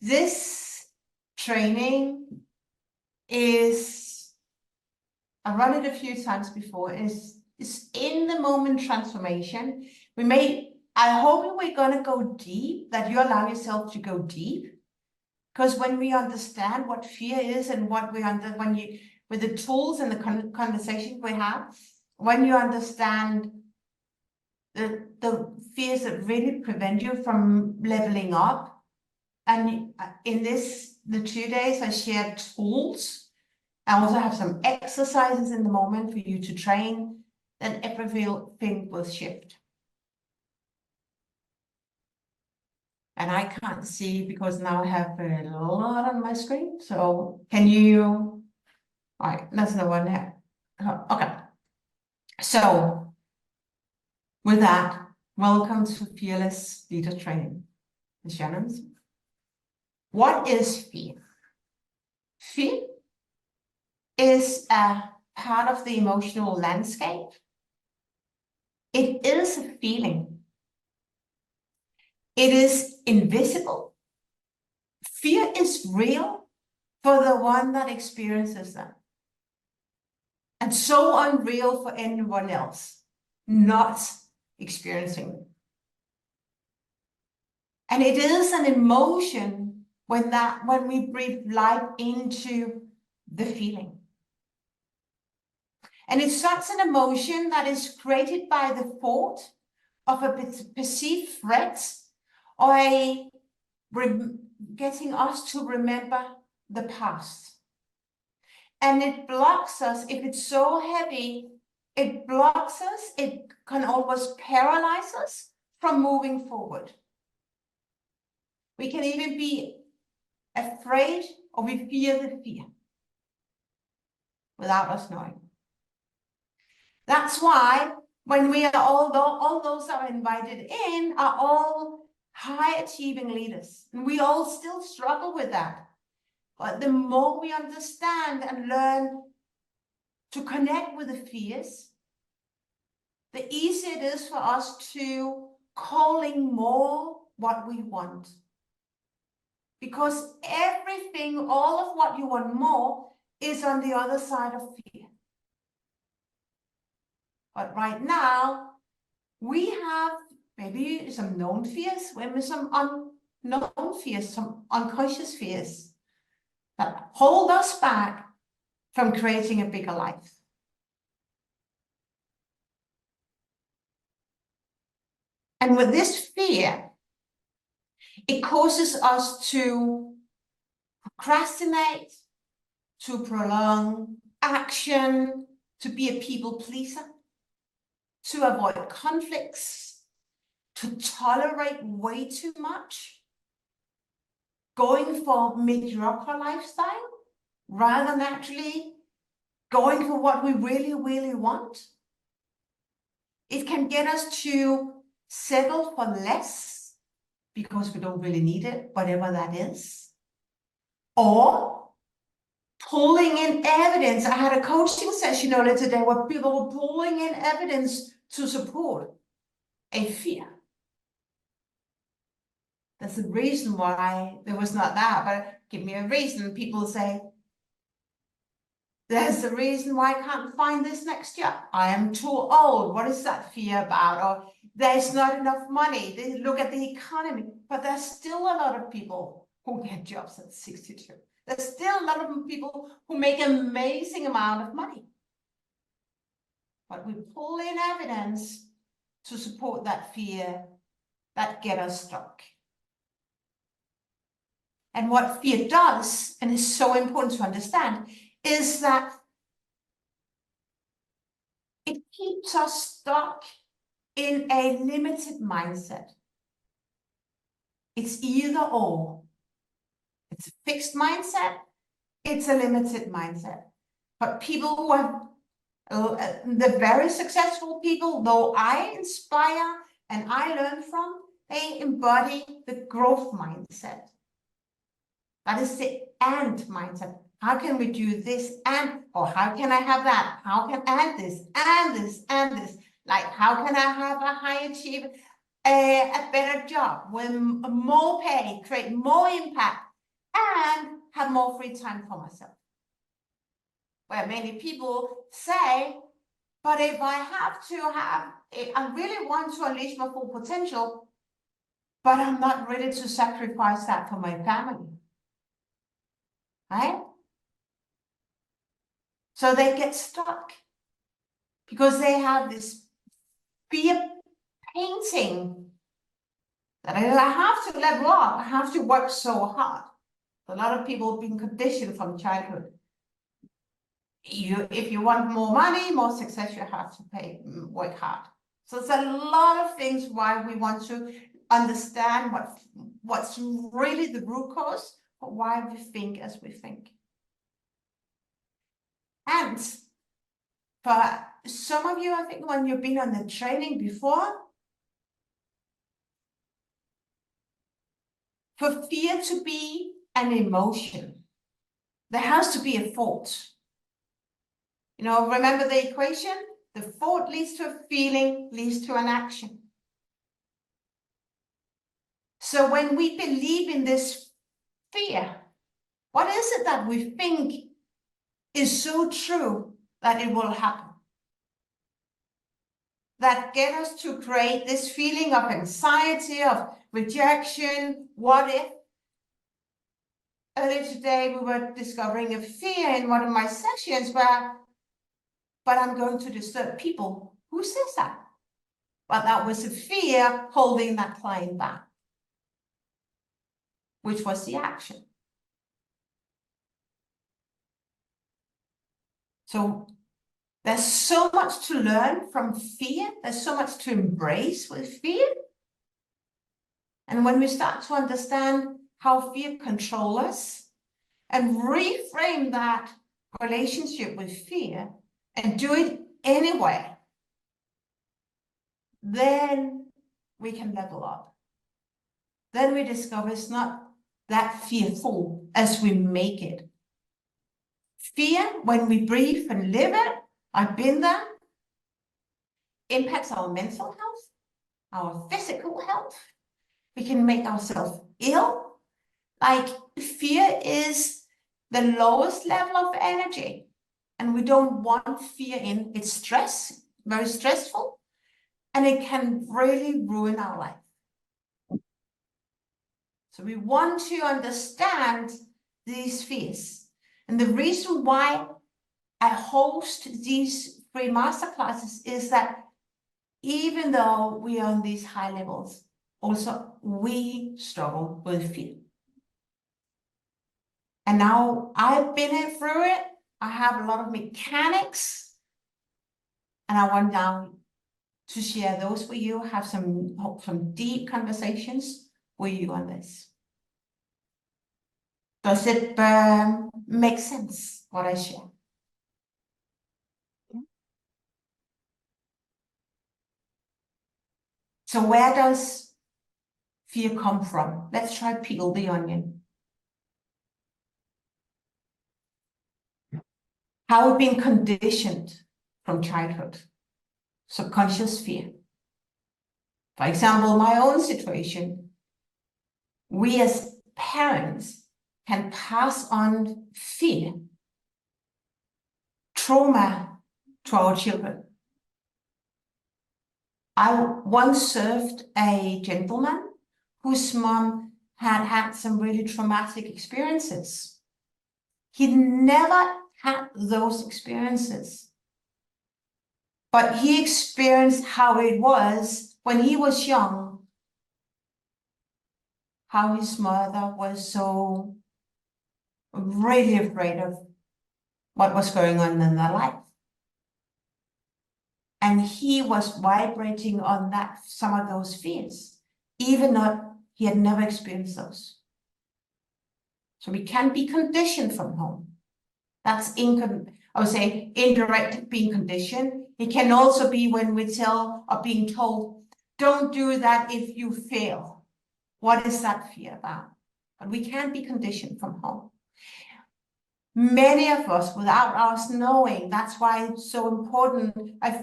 This training is, I've run it a few times before, is in the moment transformation. I hope we're going to go deep, that you allow yourself to go deep. Because when we understand what fear is and what with the tools and the conversation we have, when you understand the fears that really prevent you from leveling up, and in the 2 days I shared tools. I also have some exercises in the moment for you to train, then everything will shift. And I can't see because now I have a lot on my screen. So can you? All right, that's no one here. Okay. So with that, welcome to Fearless Leader Training. Ms. Shannon's. What is fear? Fear is a part of the emotional landscape. It is a feeling. It is invisible. Fear is real for the one that experiences them. And so unreal for anyone else not experiencing it. And it is an emotion when we breathe life into the feeling. And it's such an emotion that is created by the thought of a perceived threat or getting us to remember the past. And it blocks us. If it's so heavy, it blocks us. It can almost paralyze us from moving forward. We can even be afraid or we fear the fear without us knowing. That's why when we are all those that are invited in are all high achieving leaders. And we all still struggle with that. But the more we understand and learn to connect with the fears, the easier it is for us to calling more what we want. Because everything, all of what you want more, is on the other side of fear. But right now, we have maybe some known fears, maybe some unknown fears, some unconscious fears that hold us back from creating a bigger life. And with this fear, it causes us to procrastinate, to prolong action, to be a people pleaser, to avoid conflicts, to tolerate way too much, going for mediocre lifestyle rather than actually going for what we really, really want. It can get us to settle for less because we don't really need it, whatever that is. Or pulling in evidence. I had a coaching session earlier today where people were pulling in evidence to support a fear. That's the reason why there was not that, but give me a reason. People say, there's the reason why I can't find this next job. I am too old. What is that fear about? Or there's not enough money. They look at the economy, but there's still a lot of people who get jobs at 62. There's still a lot of people who make an amazing amount of money. But we pull in evidence to support that fear that get us stuck. And what fear does, and is so important to understand, is that it keeps us stuck in a limited mindset. It's either or. It's a fixed mindset, it's a limited mindset. But people who have, the very successful people, though I inspire and I learn from, they embody the growth mindset. That is the and mindset. How can we do this and, or how can I have that? How can I add this and this and this? Like, how can I have a high achiever, a better job with more pay, create more impact, and have more free time for myself. Where many people say, but if I have to have, I really want to unleash my full potential, but I'm not ready to sacrifice that for my family. Right? So they get stuck because they have this fear painting that I have to level up, I have to work so hard. A lot of people have been conditioned from childhood. If you want more money, more success, you have to work hard. So it's a lot of things why we want to understand what's really the root cause of why we think as we think. And for some of you, I think when you've been on the training before, for fear to be an emotion, there has to be a thought. You know, remember the equation? The thought leads to a feeling, leads to an action. So when we believe in this fear, what is it that we think is so true that it will happen? That get us to create this feeling of anxiety, of rejection, what if? Earlier today, we were discovering a fear in one of my sessions where, but I'm going to disturb people. Who says that? But that was a fear holding that client back, which was the action. So there's so much to learn from fear. There's so much to embrace with fear. And when we start to understand how fear controls us and reframe that relationship with fear and do it anyway, then we can level up. Then we discover it's not that fearful as we make it. Fear, when we breathe and live it, I've been there, impacts our mental health, our physical health. We can make ourselves ill. Like fear is the lowest level of energy, and we don't want fear in. It's stress, very stressful, and it can really ruin our life. So we want to understand these fears. And the reason why I host these free masterclasses is that even though we are on these high levels, also we struggle with fear. And now I've been through it. I have a lot of mechanics, and I want now to share those with you, have some deep conversations with you on this. Does it make sense what I share? So where does fear come from? Let's try peel the onion. How we've been conditioned from childhood, subconscious fear. For example, my own situation, we as parents can pass on fear, trauma to our children. I once served a gentleman whose mom had had some really traumatic experiences. He'd never had those experiences, but he experienced how it was when he was young, how his mother was so really afraid of what was going on in their life. And he was vibrating on that, some of those fears, even though he had never experienced those. So we can be conditioned from home. That's I would say indirect being conditioned. It can also be when we tell or being told, don't do that if you fail. What is that fear about? But we can be conditioned from home. Many of us, without us knowing, that's why it's so important.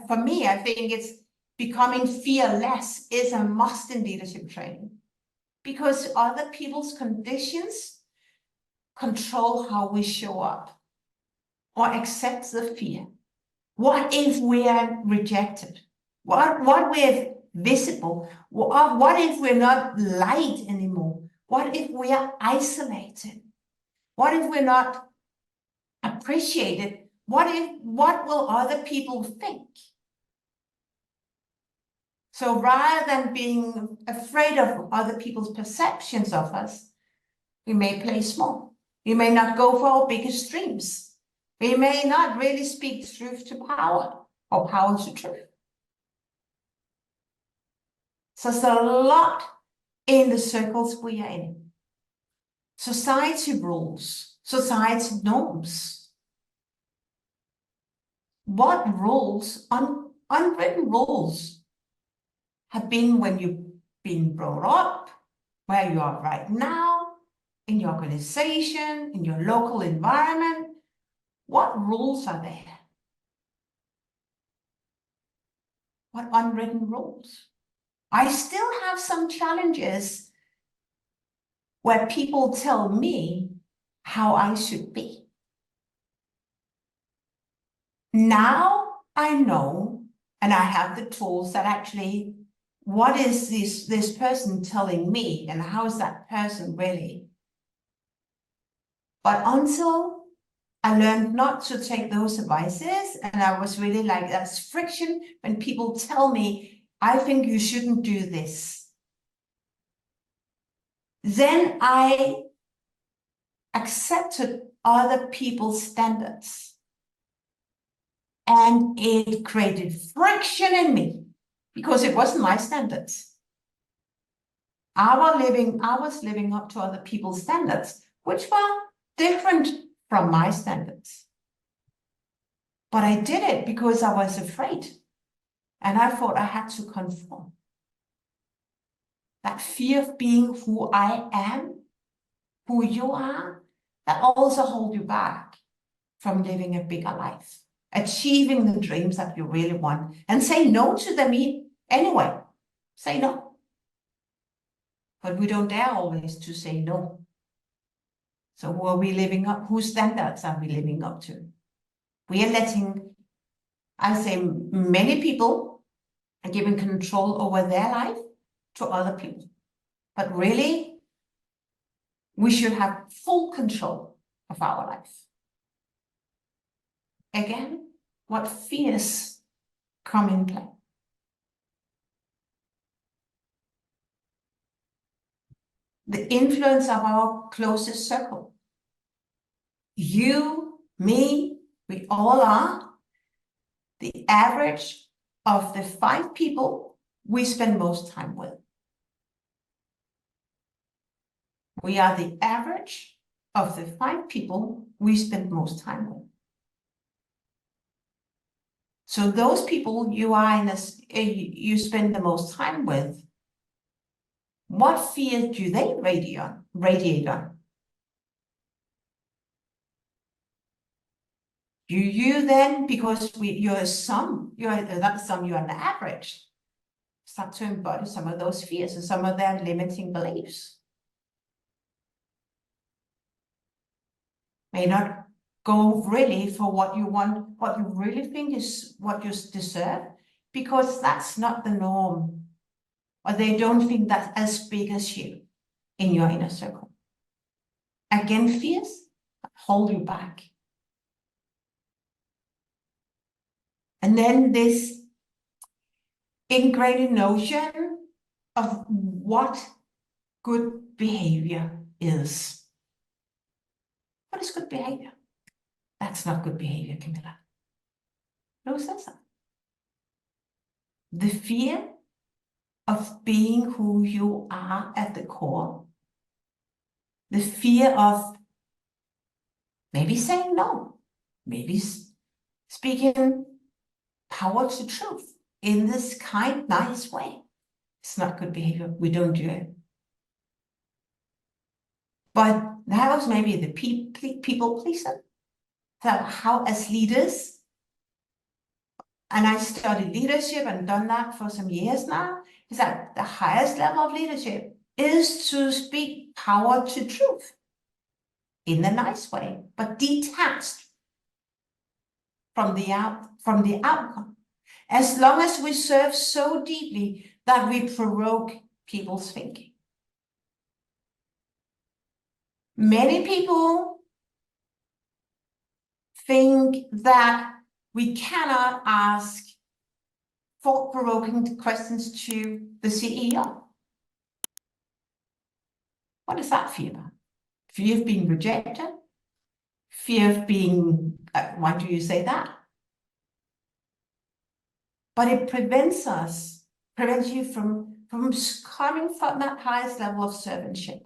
For me, I think it's becoming fearless is a must in leadership training, because other people's conditions control how we show up or accept the fear? What if we are rejected? What if visible? What if we're not liked anymore? What if we are isolated? What if we're not appreciated? What will other people think? So rather than being afraid of other people's perceptions of us, we may play small. We may not go for our biggest dreams. We may not really speak truth to power or power to truth. So there's a lot in the circles we are in. Society rules, society norms. What rules, unwritten rules, have been when you've been brought up, where you are right now, in your organization, in your local environment? What rules are there? What unwritten rules? I still have some challenges where people tell me how I should be. Now I know, and I have the tools that actually, what is this person telling me, and how is that person really? But until I learned not to take those advices, and I was really like, that's friction when people tell me, I think you shouldn't do this. Then I accepted other people's standards. And it created friction in me because it wasn't my standards. I was living up to other people's standards, which were different from my standards. But I did it because I was afraid. And I thought I had to conform. That fear of being who I am, who you are, that also holds you back from living a bigger life, achieving the dreams that you really want, and say no to them anyway. Say no. But we don't dare always to say no. So who are we living up? Whose standards are we living up to? We are letting, I say, many people are giving control over their life to other people. But really, we should have full control of our life. Again, what fears come in play? The influence of our closest circle. You, me, we all are the average of the 5 people we spend most time with. We are the average of the 5 people we spend most time with. So those people you are you spend the most time with, what fear do they radiate on? Do you then, because you're not some, you're an average, start to embody some of those fears and some of their limiting beliefs? May not go really for what you want, what you really think is what you deserve, because that's not the norm. Or they don't think that's as big as you in your inner circle. Again, fears hold you back. And then this ingrained notion of what good behavior is. What is good behavior? That's not good behavior, Camilla. Who says that? The fear of being who you are at the core. The fear of maybe saying no, maybe speaking power to truth in this kind, nice way. It's not good behavior. We don't do it. But that was maybe the people pleaser. So how, as leaders, and I studied leadership and done that for some years now, is that the highest level of leadership is to speak power to truth. in a nice way, but detached from the outcome. As long as we serve so deeply that we provoke people's thinking. Many people think that we cannot ask thought-provoking questions to the CEO. What does that feel about? Fear of being rejected? Fear of being, why do you say that? But it prevents you from coming from that highest level of servantship.